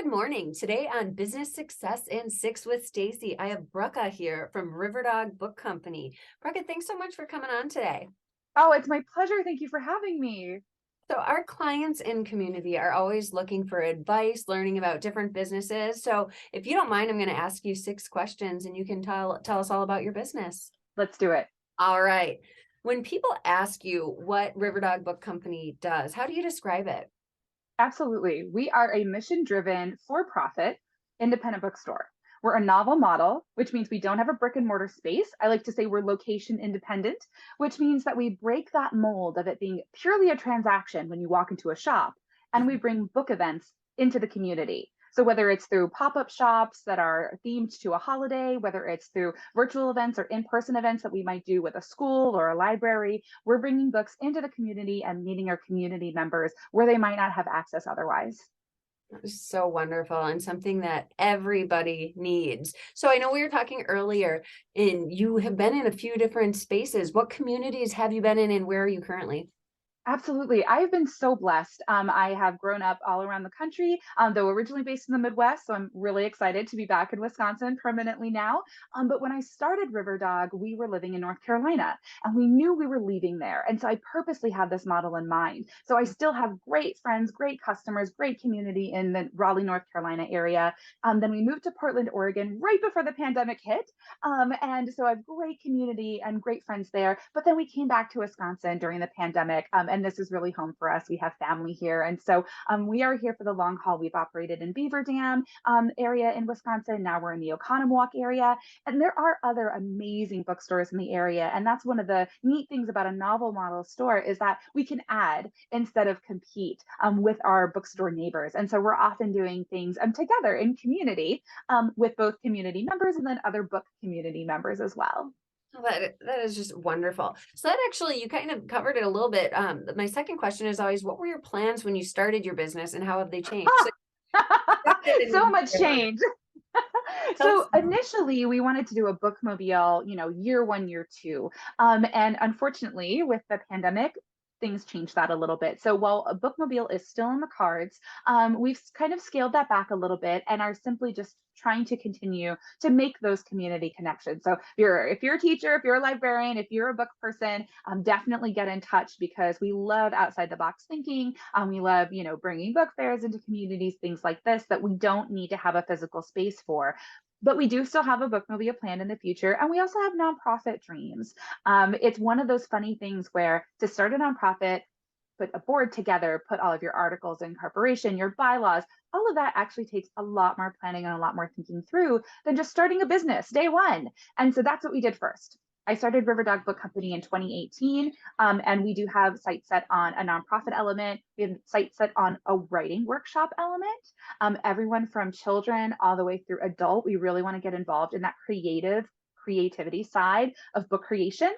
morning. Today on Business Success in Six with Stacie, I have Brucka here from Riverdog Book Company. Brucka, thanks so much for coming on today. Oh, it's my pleasure. Thank you for having me. So our clients and community are always looking for advice, learning about different businesses. So if you don't mind, I'm going to ask you 6 questions and you can tell us all about your business. Let's do it. All right. When people ask you what Riverdog Book Company does, how do you describe it? Absolutely. We are a mission-driven, for-profit, independent bookstore. We're a novel model, which means we don't have a brick and mortar space. I like to say we're location independent, which means that we break that mold of it being purely a transaction when you walk into a shop, and we bring book events into the community. So whether it's through pop-up shops that are themed to a holiday, whether it's through virtual events or in-person events that we might do with a school or a library, we're bringing books into the community and meeting our community members where they might not have access otherwise. That was so wonderful and something that everybody needs. So I know we were talking earlier, and you have been in a few different spaces. What communities have you been in, and where are you currently? Absolutely. I've been so blessed. I have grown up all around the country, though originally based in the Midwest. So I'm really excited to be back in Wisconsin permanently now. But when I started Riverdog, we were living in North Carolina and we knew we were leaving there. And so I purposely had this model in mind. So I still have great friends, great customers, great community in the Raleigh, North Carolina area. Then we moved to Portland, Oregon right before the pandemic hit. And so I have great community and great friends there. But then we came back to Wisconsin during the pandemic. And this is really home for us. We have family here. And so we are here for the long haul. We've operated in Beaver Dam area in Wisconsin. Now we're in the Oconomowoc area. And there are other amazing bookstores in the area. And that's one of the neat things about a novel model store is that we can add instead of compete with our bookstore neighbors. And so we're often doing things together in community with both community members and then other book community members as well. Oh, that is just wonderful. So that actually, you kind of covered it a little bit. My second question is always, what were your plans when you started your business, and how have they changed? So So much change. tell us. So initially, we wanted to do a bookmobile, year one, year two. And unfortunately, with the pandemic, things changed that a little bit. So while a bookmobile is still in the cards, we've kind of scaled that back a little bit and are simply just trying to continue to make those community connections. So if you're a teacher, if you're a librarian, if you're a book person, definitely get in touch because we love outside the box thinking. We love, bringing book fairs into communities, things like this that we don't need to have a physical space for. But we do still have a bookmobile plan in the future. And we also have nonprofit dreams. It's one of those funny things where to start a nonprofit, put a board together, put all of your articles in corporation, your bylaws, all of that actually takes a lot more planning and a lot more thinking through than just starting a business day one. And so that's what we did first. I started Riverdog Book Company in 2018, and we do have sites set on a nonprofit element. We have sites set on a writing workshop element. Everyone from children all the way through adult, we really want to get involved in that creativity side of book creation.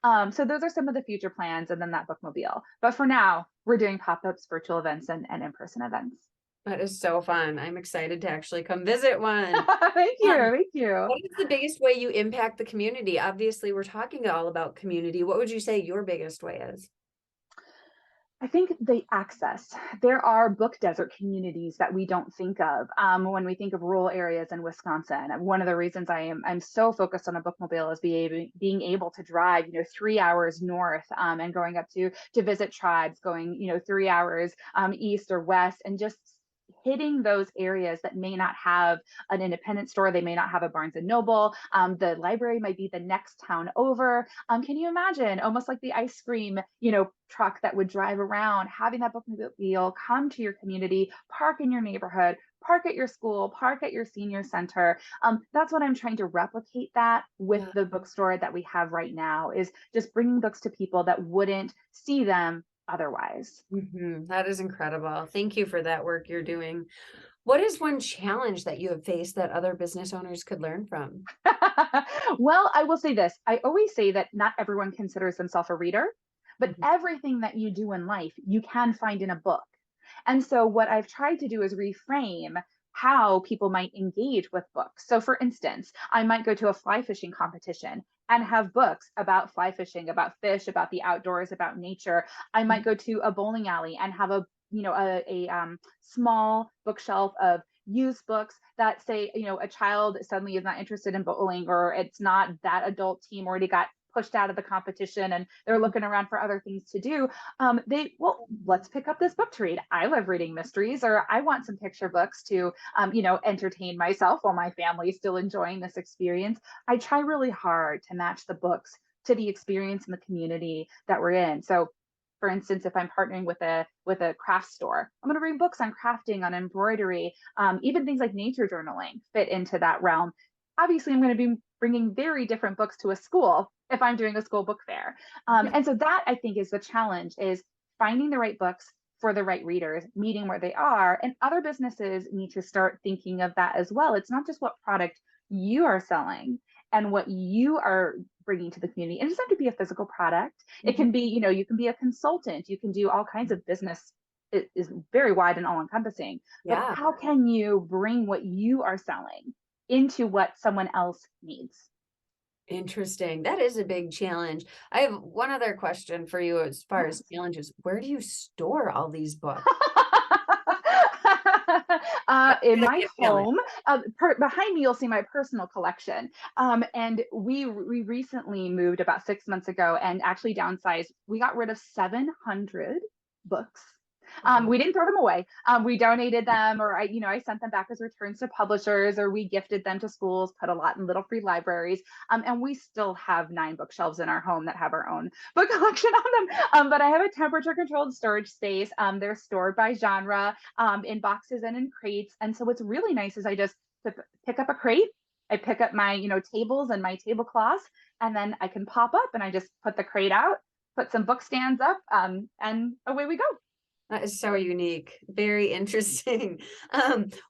So those are some of the future plans, and then that bookmobile. But for now, we're doing pop-ups, virtual events, and in-person events. That is so fun. I'm excited to actually come visit one. Thank you. Thank you. What is the biggest way you impact the community? Obviously, we're talking all about community. What would you say your biggest way is? I think the access. There are book desert communities that we don't think of when we think of rural areas in Wisconsin. One of the reasons I'm so focused on a bookmobile is being able to drive 3 hours north and going up to visit tribes, going 3 hours east or west, and just hitting those areas that may not have an independent store. They may not have a Barnes and Noble. The library might be the next town over. Can you imagine almost like the ice cream, truck that would drive around, having that bookmobile come to your community, park in your neighborhood, park at your school, park at your senior center. That's what I'm trying to replicate that with Yeah. the bookstore that we have right now is just bringing books to people that wouldn't see them otherwise. That is incredible. Thank you for that work you're doing. What is one challenge that you have faced that other business owners could learn from? Well, I will say this. I always say that not everyone considers themselves a reader, but Mhm. everything that you do in life, you can find in a book. And so what I've tried to do is reframe how people might engage with books. So for instance, I might go to a fly fishing competition and have books about fly fishing, about fish, about the outdoors, about nature. I might go to a bowling alley and have a small bookshelf of used books that say, a child suddenly is not interested in bowling, or it's not that adult team already got pushed out of the competition and they're looking around for other things to do. Let's pick up this book to read. I love reading mysteries, or I want some picture books to, entertain myself while my family is still enjoying this experience. I try really hard to match the books to the experience in the community that we're in. So for instance, if I'm partnering with a craft store, I'm going to read books on crafting, on embroidery, even things like nature journaling fit into that realm. Obviously, I'm going to be bringing very different books to a school if I'm doing a school book fair. And so that, I think, is the challenge, is finding the right books for the right readers, meeting where they are. And other businesses need to start thinking of that as well. It's not just what product you are selling and what you are bringing to the community. And it doesn't have to be a physical product. It can be, you can be a consultant. You can do all kinds of business. It is very wide and all encompassing. But Yeah. how can you bring what you are selling into what someone else needs? Interesting. That is a big challenge. I have one other question for you as far as Yes. challenges. Where do you store all these books? That's In gonna my be a challenge. home, behind me, you'll see my personal collection. And we recently moved about 6 months ago and actually downsized. We got rid of 700 books. Wow. We didn't throw them away. We donated them, or I sent them back as returns to publishers, or we gifted them to schools, put a lot in little free libraries. And we still have 9 bookshelves in our home that have our own book collection on them. But I have a temperature controlled storage space. They're stored by genre, in boxes and in crates. And so what's really nice is I just pick up a crate. I pick up my, tables and my tablecloths, and then I can pop up and I just put the crate out, put some book stands up, and away we go. That is so unique. Very interesting.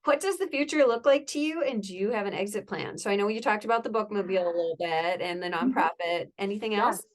What does the future look like to you? And do you have an exit plan? So I know you talked about the bookmobile a little bit and the Mhm. nonprofit. Anything else? Yes.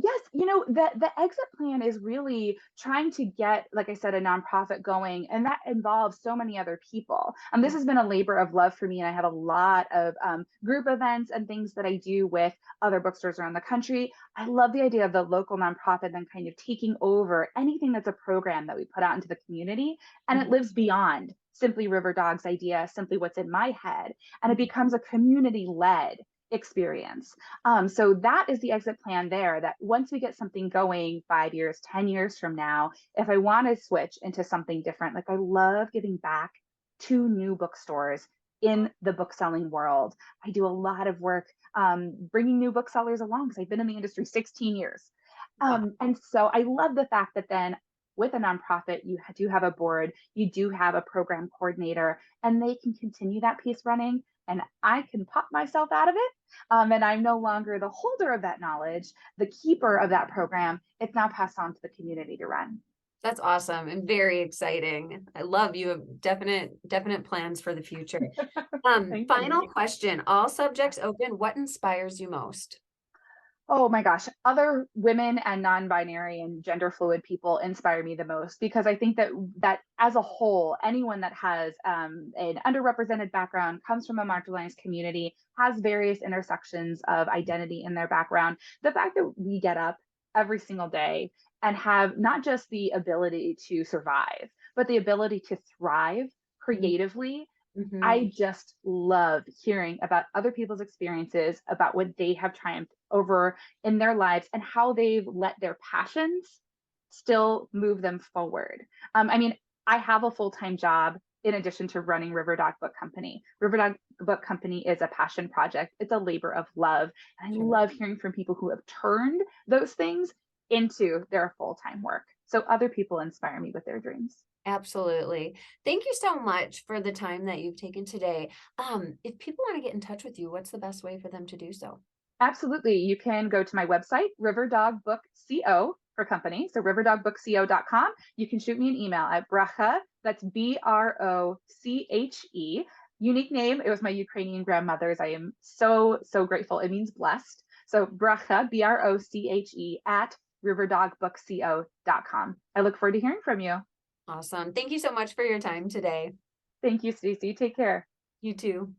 Yes, the exit plan is really trying to get, like I said, a nonprofit going, and that involves so many other people. This has been a labor of love for me, and I have a lot of group events and things that I do with other bookstores around the country. I love the idea of the local nonprofit then kind of taking over anything that's a program that we put out into the community, and it Mhm. lives beyond simply River Dog's idea, simply what's in my head, and it becomes a community-led experience. So that is the exit plan there, that once we get something going 5 years, 10 years from now, if I want to switch into something different, like I love giving back to new bookstores in the book selling world. I do a lot of work bringing new booksellers along because I've been in the industry 16 years. Wow. And so I love the fact that then with a nonprofit, you do have a board, you do have a program coordinator, and they can continue that piece running. And I can pop myself out of it, and I'm no longer the holder of that knowledge, the keeper of that program. It's now passed on to the community to run. That's awesome and very exciting. I love you have definite plans for the future. Thank Final you. question, all subjects open. What inspires you most? Oh my gosh, other women and non-binary and gender fluid people inspire me the most, because I think that as a whole, anyone that has an underrepresented background, comes from a marginalized community, has various intersections of identity in their background, the fact that we get up every single day and have not just the ability to survive, but the ability to thrive creatively. Mm-hmm. I just love hearing about other people's experiences, about what they have triumphed over in their lives, and how they've let their passions still move them forward. I mean, I have a full time job in addition to running River Dog Book Company. River Dog Book Company is a passion project, it's a labor of love. And I Sure. love hearing from people who have turned those things into their full time work. So other people inspire me with their dreams. Absolutely. Thank you so much for the time that you've taken today. If people want to get in touch with you, what's the best way for them to do so? Absolutely. You can go to my website, Riverdog Book Co for company. So riverdogbookco.com. You can shoot me an email at Bracha. That's Broche. Unique name. It was my Ukrainian grandmother's. I am so, so grateful. It means blessed. So Bracha, Broche at riverdogbookco.com. I look forward to hearing from you. Awesome. Thank you so much for your time today. Thank you, Stacie. Take care. You too.